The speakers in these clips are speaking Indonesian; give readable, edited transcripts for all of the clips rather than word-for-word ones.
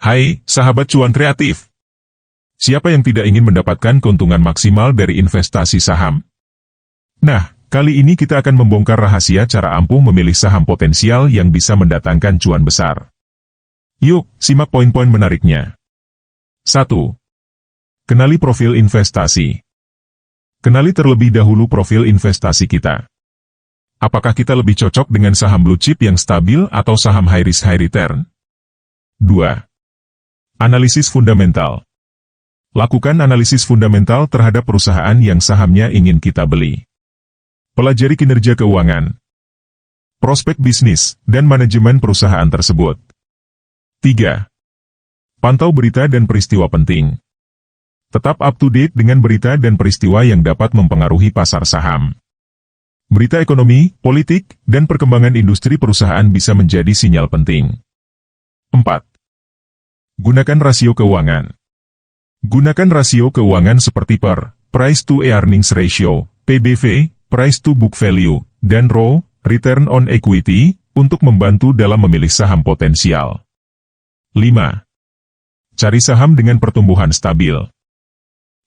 Hai, sahabat cuan kreatif. Siapa yang tidak ingin mendapatkan keuntungan maksimal dari investasi saham? Nah, kali ini kita akan membongkar rahasia cara ampuh memilih saham potensial yang bisa mendatangkan cuan besar. Yuk, simak poin-poin menariknya. 1. Kenali profil investasi. Kenali terlebih dahulu profil investasi kita. Apakah kita lebih cocok dengan saham blue chip yang stabil atau saham high risk high return? 2. Analisis fundamental. Lakukan analisis fundamental terhadap perusahaan yang sahamnya ingin kita beli. Pelajari kinerja keuangan, prospek bisnis, dan manajemen perusahaan tersebut. 3. Pantau berita dan peristiwa penting. Tetap up to date dengan berita dan peristiwa yang dapat mempengaruhi pasar saham. Berita ekonomi, politik, dan perkembangan industri perusahaan bisa menjadi sinyal penting. 4. Gunakan rasio keuangan. Gunakan rasio keuangan seperti Price to Earnings Ratio, PBV, Price to Book Value, dan ROE, Return on Equity, untuk membantu dalam memilih saham potensial. 5. Cari saham dengan pertumbuhan stabil.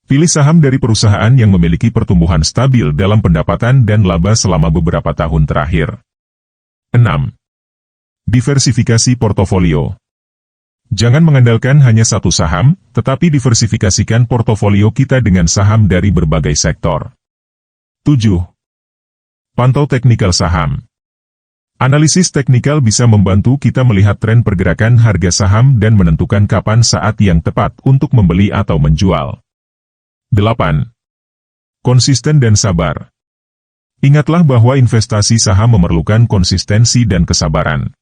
Pilih saham dari perusahaan yang memiliki pertumbuhan stabil dalam pendapatan dan laba selama beberapa tahun terakhir. 6. Diversifikasi portofolio. Jangan mengandalkan hanya satu saham, tetapi diversifikasikan portofolio kita dengan saham dari berbagai sektor. 7. Pantau teknikal saham. Analisis teknikal bisa membantu kita melihat tren pergerakan harga saham dan menentukan kapan saat yang tepat untuk membeli atau menjual. 8. Konsisten dan sabar. Ingatlah bahwa investasi saham memerlukan konsistensi dan kesabaran.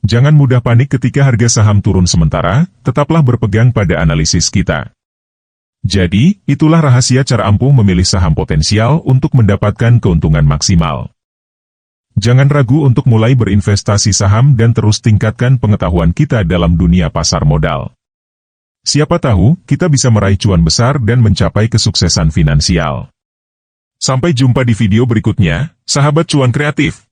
Jangan mudah panik ketika harga saham turun sementara, tetaplah berpegang pada analisis kita. Jadi, itulah rahasia cara ampuh memilih saham potensial untuk mendapatkan keuntungan maksimal. Jangan ragu untuk mulai berinvestasi saham dan terus tingkatkan pengetahuan kita dalam dunia pasar modal. Siapa tahu, kita bisa meraih cuan besar dan mencapai kesuksesan finansial. Sampai jumpa di video berikutnya, sahabat cuan kreatif.